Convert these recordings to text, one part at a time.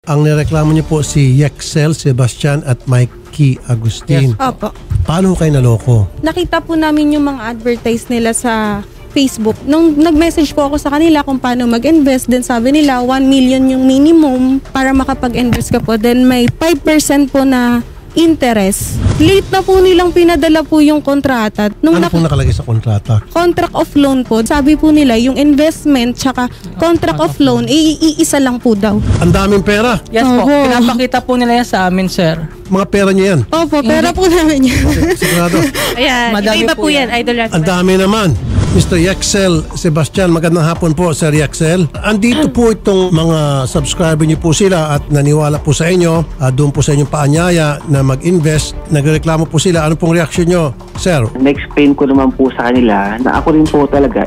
Ang nireklamo niyo po si Yexel Sebastian at Mikey Agustin. Yes. Opo. Paano kayo naloko? Nakita po namin yung mga advertise nila sa Facebook. Nung nag-message po ako sa kanila kung paano mag-invest, then sabi nila 1 million yung minimum para makapag-invest ka po. Then may 5% po na interest. Late na po nilang pinadala po yung kontrata. Nung Ano pong nakalagay sa kontrata? contract of loan po, sabi po nila yung investment tsaka contract of loan, iisa lang po daw. Ang daming pera. Yes po. Oho. Pinapakita po nila yan sa amin, sir. Mga pera niyo yan. Opo, pera po namin yan. Sigurado. Ayan, Madami iba po po yan, yan. Idol Rafi. Ang dami naman. Mr. Yexel Sebastian, magandang hapon po, Sir Yexel. Andito po itong mga subscriber niyo po sila at naniwala po sa inyo. Doon po sa inyong paanyaya na mag-invest. Nagreklamo po sila. Ano pong reaksyon niyo, Sir? Na-explain ko naman po sa kanila na ako rin po talaga,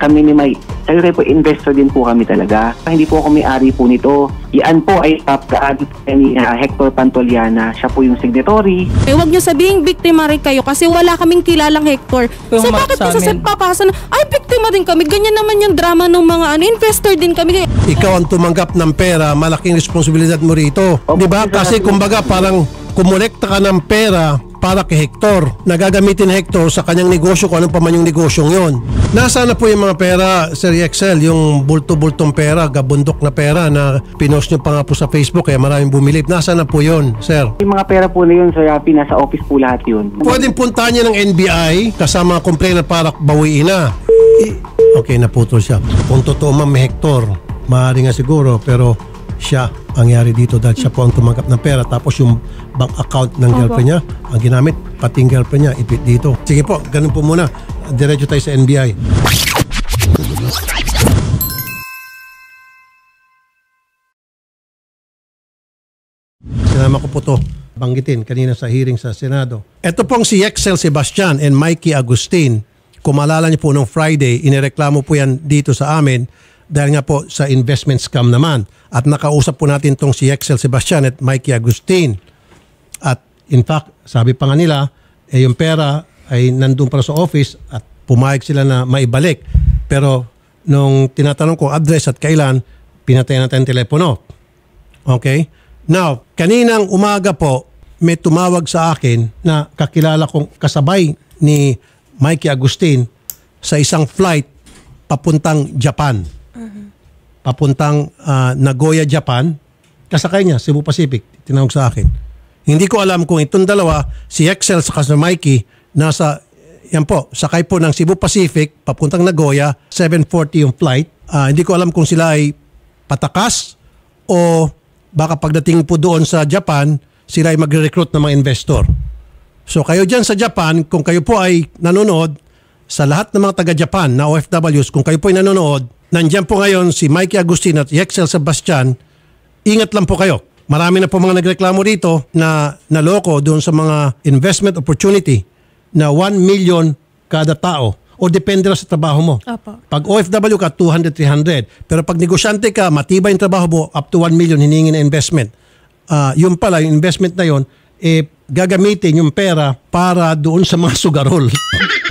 kami ni Mike, talaga po investor din po kami talaga. Hindi po ako may-ari po nito. Yan po ay top guard ni Hector Pantoliana. Siya po yung signatory. Huwag niyo sabihing biktima rin kayo kasi wala kaming kilalang Hector. So bakit po sa papasa na, ay biktima din kami. Ganyan naman yung drama ng mga investor din kami. Ikaw ang tumanggap ng pera, malaking responsibilidad mo rito. Opo, Di ba? Kasi kumbaga parang kumolekta ka ng pera para kay Hector. Nagagamitin Hector sa kanyang negosyo kung anong pa man yung negosyong yon. Nasaan na po yung mga pera, Sir Yexel? Yung bulto-bultong pera, gabundok na pera na pinost nyo pa nga po sa Facebook kaya maraming bumilip. Nasaan na po yun, Sir? Yung mga pera po na yun, Sir Rafi, nasa office po lahat yun. Pwedeng puntahan niya ng NBI kasama complainant para bawiin na. Okay, naputol siya. Kung totoo man may Hector, maaari nga siguro, pero siya ang yari dito dahil siya po ang tumanggap ng pera tapos yung bank account ng girlfriend niya ang ginamit, pati yung girlfriend niya ipit dito. Sige po, ganun po muna. Diretso tayo sa NBI. Sinama ko po to banggitin kanina sa hearing sa Senado. Ito pong si Yexel Sebastian and Mikey Agustin. Kung maalala niyo po nung Friday, inireklamo po yan dito sa amin dahil nga po sa investment scam naman. At nakausap po natin tong si Yexel Sebastian at Mikey Agustin. At in fact, sabi pa nga nila, yung pera ay nandun para sa office at pumayag sila na maibalik. Pero nung tinatanong ko address at kailan, pinatay natin ang telepono. Okay? Now, kaninang umaga po, may tumawag sa akin na kakilala kong kasabay ni Mikey Agustin sa isang flight papuntang Japan. Papuntang Nagoya, Japan. Kasakay niya, Cebu Pacific. Tinawag sa akin. Hindi ko alam kung itong dalawa, si Yexel sa Mikey, nasa, yan po, sakay po ng Cebu Pacific, papuntang Nagoya, 7:40 yung flight. Hindi ko alam kung sila ay patakas o baka pagdating po doon sa Japan, sila ay magre-recruit ng mga investor. So kayo dyan sa Japan, kung kayo po ay nanonood, sa lahat ng mga taga-Japan na OFWs, kung kayo po ay nanonood, nandyan po ngayon si Mikey Agustin at Yexel Sebastian, ingat lang po kayo. Marami na po mga nagreklamo dito na naloko doon sa mga investment opportunity na 1 million kada tao o depende sa trabaho mo. Opo. Pag OFW ka, 200, 300. Pero pag negosyante ka, matibay yung trabaho mo, up to 1 million hiningi na investment. Yung pala, yung investment na yun, gagamitin yung pera para doon sa mga sugarol.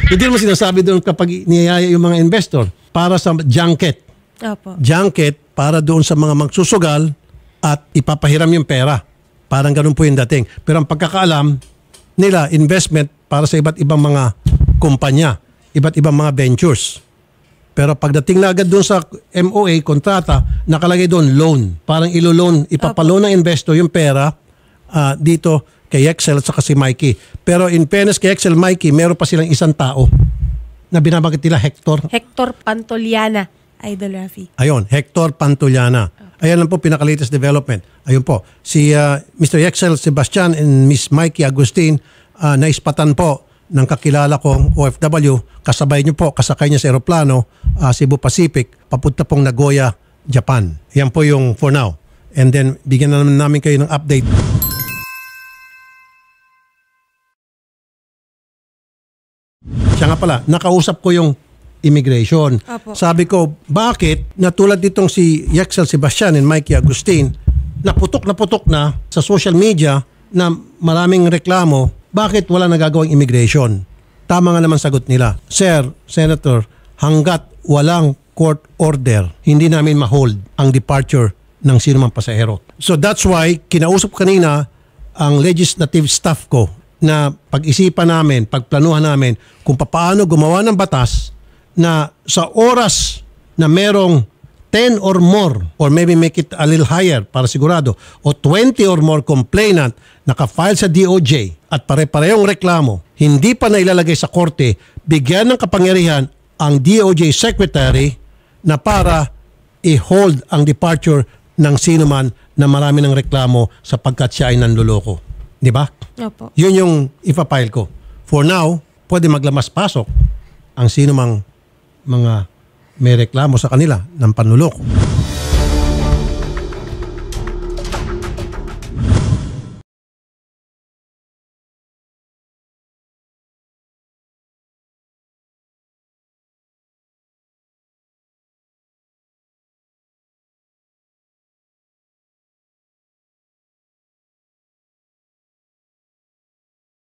Hindi mo sinasabi doon kapag niyaya yung mga investor para sa junket. Opo. Junket para doon sa mga magsusugal at ipapahiram yung pera. Parang ganun po yung dating. Pero ang pagkakaalam nila, investment para sa iba't ibang mga kumpanya, iba't ibang mga ventures. Pero pagdating na agad doon sa MOA, kontrata, nakalagay doon loan. Parang ilo-loan, ipapaloan ng investor yung pera dito kay Yexel at saka si Mikey. Pero in fairness kay Yexel, Mikey, meron pa silang isang tao na binabanggit nila, Hector. Hector Pantoliana, Idol Rafi. Ayun, Hector Pantoliana. Ayan lang po pinaka-latest development. Ayun po, si Mr. Yexel Sebastian and Miss Mikey Agustin naispatan po ng kakilala kong OFW. Kasabay niyo po, kasakay niya sa aeroplano, Cebu Pacific, papunta pong Nagoya, Japan. Yan po yung for now. And then, bigyan na namin kayo ng update. Siya nga pala, nakausap ko yung immigration. Apo. Sabi ko, bakit natulad ditong si Yexel Sebastian and Mikey Agustin, naputok na sa social media na maraming reklamo, bakit wala nagagawang immigration? Tama nga naman sagot nila. Sir, Senator, hanggat walang court order, hindi namin ma-hold ang departure ng sino mang pasahero. So that's why kinausap kanina ang legislative staff ko na pag-isipan namin, pagplanuhan namin kung paano gumawa ng batas na sa oras na merong 10 or more or maybe make it a little higher para sigurado o 20 or more complainant naka-file sa DOJ at pare-parehong reklamo, hindi pa na ilalagay sa korte, bigyan ng kapangyarihan ang DOJ Secretary na para i-hold ang departure ng sino man na marami ng reklamo sapagkat siya ay nanloloko. Di ba? Opo. Yun yung ipapile ko. For now, pwede maglamas-pasok ang sino mang mga may reklamo sa kanila ng panluloko.